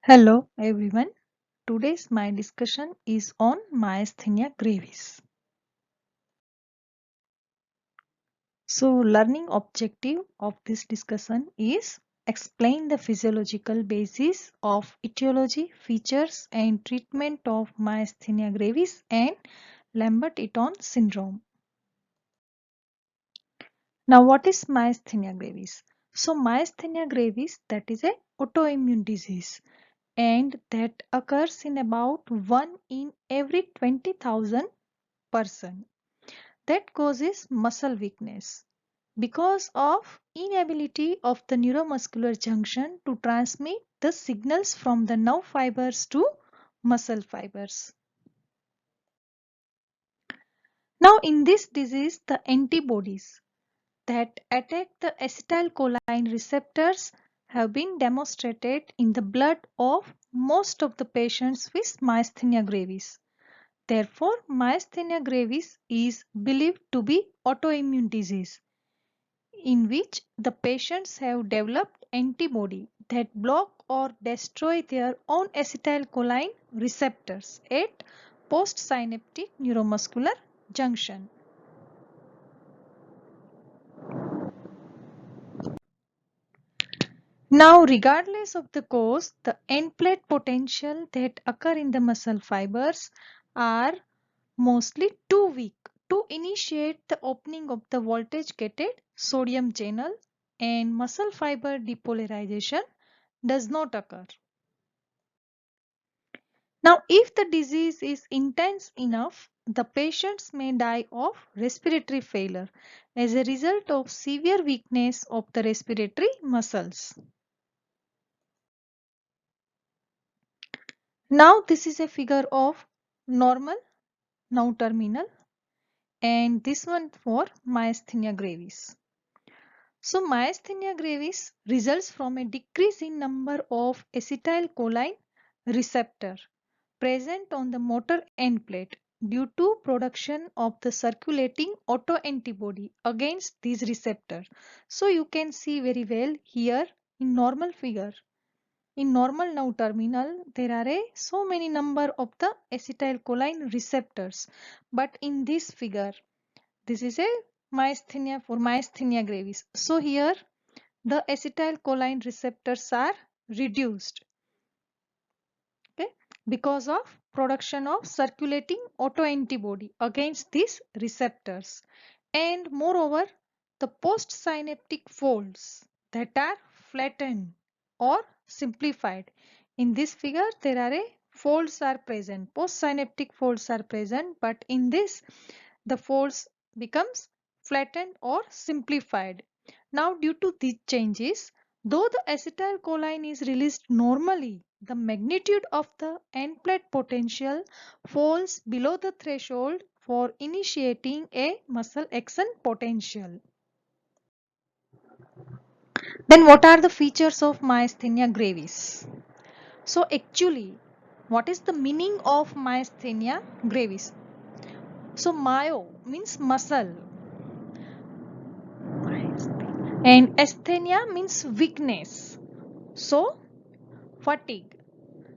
Hello everyone. Today's my discussion is on myasthenia gravis. So learning objective of this discussion is explain the physiological basis of etiology, features and treatment of myasthenia gravis and Lambert-Eaton syndrome. Now what is myasthenia gravis? So myasthenia gravis, that is a autoimmune disease and that occurs in about 1 in every 20,000 person. That causes muscle weakness because of inability of the neuromuscular junction to transmit the signals from the nerve fibers to muscle fibers. Now in this disease, the antibodies that attack the acetylcholine receptors have been demonstrated in the blood of most of the patients with myasthenia gravis. Therefore, myasthenia gravis is believed to be autoimmune disease in which the patients have developed antibody that block or destroy their own acetylcholine receptors at postsynaptic neuromuscular junction. Now, regardless of the cause, the end plate potential that occur in the muscle fibers are mostly too weak to initiate the opening of the voltage gated sodium channel, and muscle fiber depolarization does not occur. Now, if the disease is intense enough, the patients may die of respiratory failure as a result of severe weakness of the respiratory muscles. Now, this is a figure of normal, now terminal, and this one for myasthenia gravis. So myasthenia gravis results from a decrease in number of acetylcholine receptor present on the motor end plate due to production of the circulating autoantibody against these receptors. So you can see very well here in normal figure. In normal now terminal, there are so many number of the acetylcholine receptors. But in this figure, this is a myasthenia for myasthenia gravis. So here the acetylcholine receptors are reduced, okay, because of production of circulating autoantibody against these receptors. And moreover, the postsynaptic folds that are flattened or simplified. In this figure, there are folds are present, postsynaptic folds are present, but in this, the folds becomes flattened or simplified. Now, due to these changes, though the acetylcholine is released normally, the magnitude of the end plate potential falls below the threshold for initiating a muscle action potential. Then what are the features of myasthenia gravis? So actually, what is the meaning of myasthenia gravis? So myo means muscle and asthenia means weakness. So fatigue.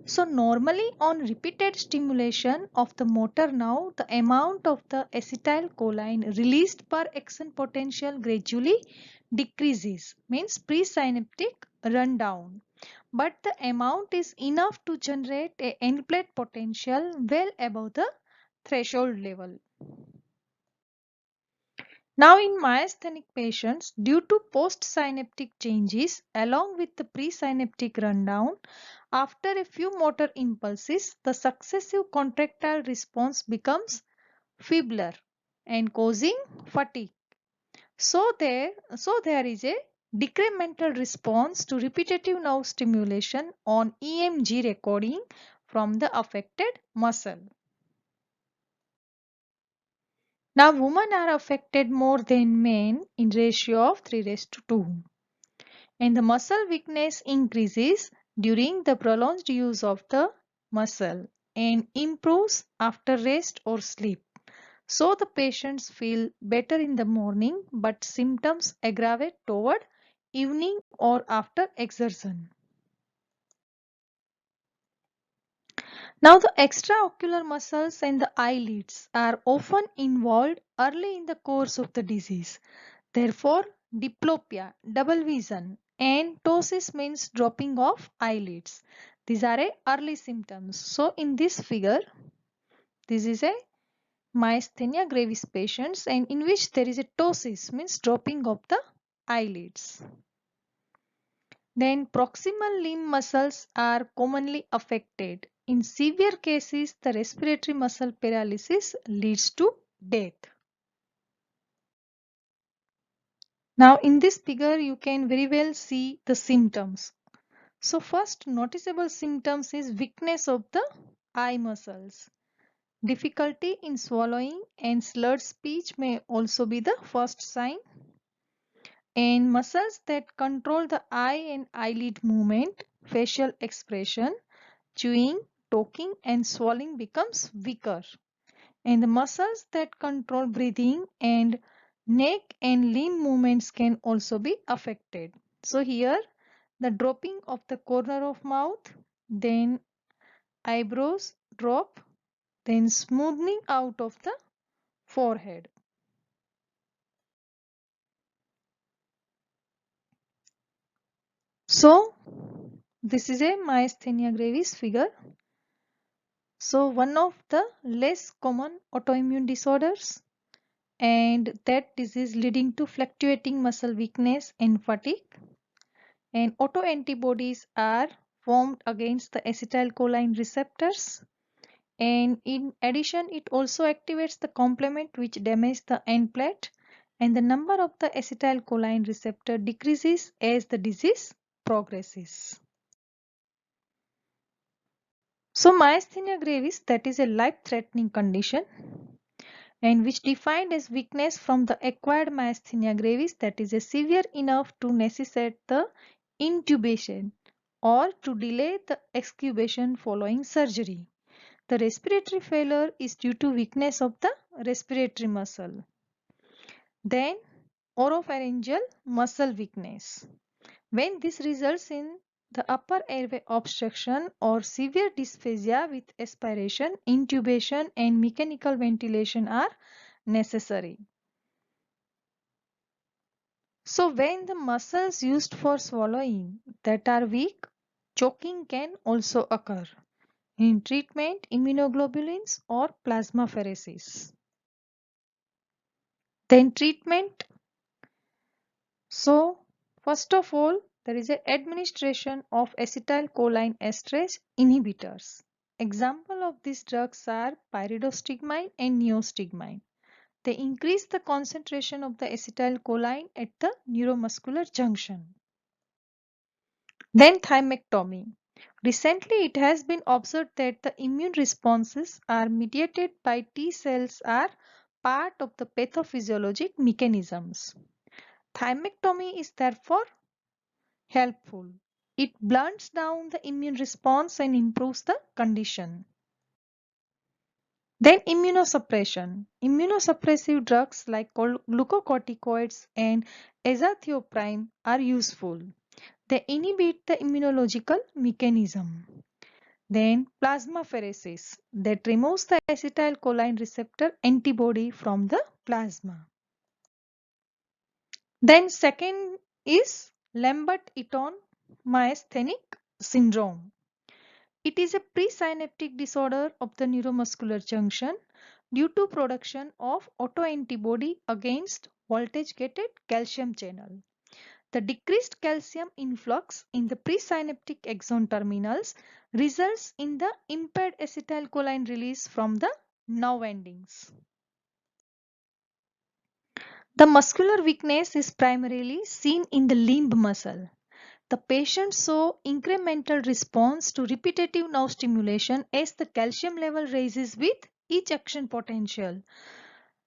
So normally on repeated stimulation of the motor nerve, the amount of the acetylcholine released per action potential gradually decreases, means presynaptic rundown. But the amount is enough to generate a end plate potential well above the threshold level. Now in myasthenic patients, due to postsynaptic changes along with the presynaptic rundown, after a few motor impulses, the successive contractile response becomes feebler and causing fatigue. So there is a decremental response to repetitive nerve stimulation on EMG recording from the affected muscle. Now women are affected more than men in ratio of 3:2, and the muscle weakness increases during the prolonged use of the muscle and improves after rest or sleep. So the patients feel better in the morning but symptoms aggravate toward evening or after exertion. Now, the extraocular muscles and the eyelids are often involved early in the course of the disease. Therefore, diplopia, double vision, and ptosis means dropping of eyelids. These are early symptoms. So, in this figure, this is a myasthenia gravis patients and in which there is a ptosis means dropping of the eyelids. Then proximal limb muscles are commonly affected. In severe cases, the respiratory muscle paralysis leads to death. Now in this figure, you can very well see the symptoms. So first noticeable symptoms is weakness of the eye muscles. Difficulty in swallowing and slurred speech may also be the first sign. And muscles that control the eye and eyelid movement, facial expression, chewing, talking and swallowing becomes weaker. And the muscles that control breathing and neck and limb movements can also be affected. So here the dropping of the corner of mouth, then eyebrows drop, then smoothing out of the forehead. So this is a myasthenia gravis figure. So one of the less common autoimmune disorders and that disease leading to fluctuating muscle weakness and fatigue. And autoantibodies are formed against the acetylcholine receptors. And in addition, it also activates the complement which damages the end plate and the number of the acetylcholine receptor decreases as the disease progresses. So myasthenia gravis, that is a life-threatening condition and which defined as weakness from the acquired myasthenia gravis that is a severe enough to necessitate the intubation or to delay the excubation following surgery. The respiratory failure is due to weakness of the respiratory muscle. Then oropharyngeal muscle weakness. When this results in the upper airway obstruction or severe dysphagia with aspiration, intubation and mechanical ventilation are necessary. So when the muscles used for swallowing that are weak, choking can also occur. In treatment, immunoglobulins or plasmapheresis. Then treatment. So first of all, there is an administration of acetylcholine esterase inhibitors. Example of these drugs are pyridostigmine and neostigmine. They increase the concentration of the acetylcholine at the neuromuscular junction. Then thymectomy. Recently, it has been observed that the immune responses are mediated by T cells are part of the pathophysiologic mechanisms. Thymectomy is therefore helpful. It blunts down the immune response and improves the condition. Then immunosuppression. Immunosuppressive drugs like glucocorticoids and azathioprine are useful. They inhibit the immunological mechanism. Then plasmapheresis that removes the acetylcholine receptor antibody from the plasma. Then second is Lambert-Eaton myasthenic syndrome. It is a presynaptic disorder of the neuromuscular junction due to production of autoantibody against voltage-gated calcium channel. The decreased calcium influx in the presynaptic axon terminals results in the impaired acetylcholine release from the nerve endings. The muscular weakness is primarily seen in the limb muscle. The patient saw incremental response to repetitive nerve stimulation as the calcium level rises with each action potential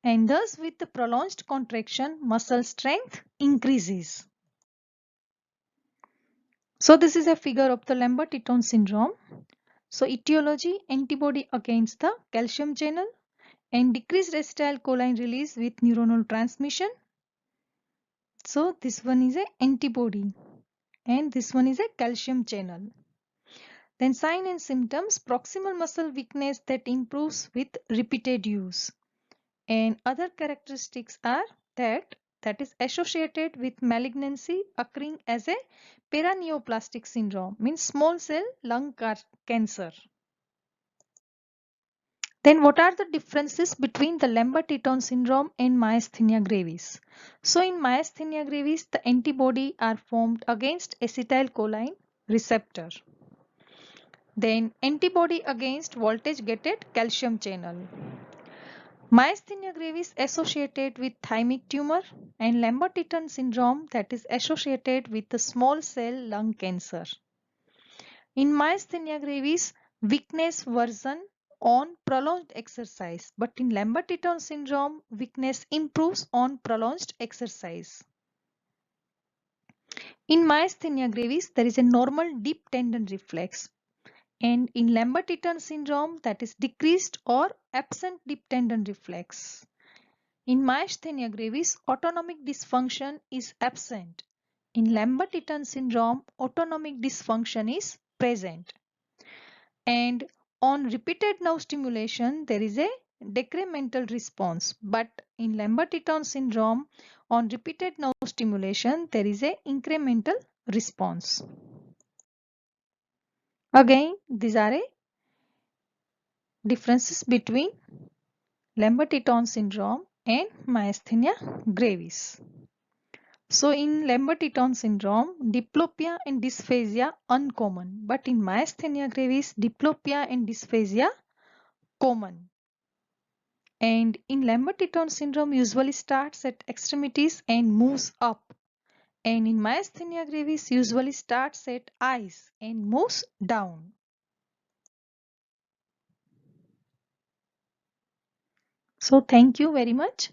and thus with the prolonged contraction muscle strength increases. So this is a figure of the Lambert-Eaton syndrome. So etiology antibody against the calcium channel and decreased acetylcholine release with neuronal transmission. So this one is a antibody and this one is a calcium channel. Then sign and symptoms, proximal muscle weakness that improves with repeated use. And other characteristics are that is associated with malignancy occurring as a paraneoplastic syndrome, means small cell lung cancer. Then what are the differences between the Lambert-Eaton syndrome and myasthenia gravis? So in myasthenia gravis, the antibody are formed against acetylcholine receptor. Then antibody against voltage gated calcium channel. Myasthenia gravis associated with thymic tumor and Lambert-Eaton syndrome that is associated with the small cell lung cancer. In myasthenia gravis, weakness worsen on prolonged exercise, but in Lambert-Eaton syndrome, weakness improves on prolonged exercise. In myasthenia gravis, there is a normal deep tendon reflex, and in Lambert-Eaton syndrome, that is decreased or absent deep tendon reflex. In myasthenia gravis, autonomic dysfunction is absent. In Lambert-Eaton syndrome, autonomic dysfunction is present. And on repeated nerve stimulation, there is a decremental response. But in Lambert-Eaton syndrome, on repeated nerve stimulation, there is a incremental response. Again, these are a differences between Lambert-Eaton syndrome and myasthenia gravis. So in Lambert-Eaton syndrome, diplopia and dysphagia uncommon, but in myasthenia gravis, diplopia and dysphagia common. And in Lambert-Eaton syndrome usually starts at extremities and moves up. And in myasthenia gravis usually starts at eyes and moves down. So thank you very much.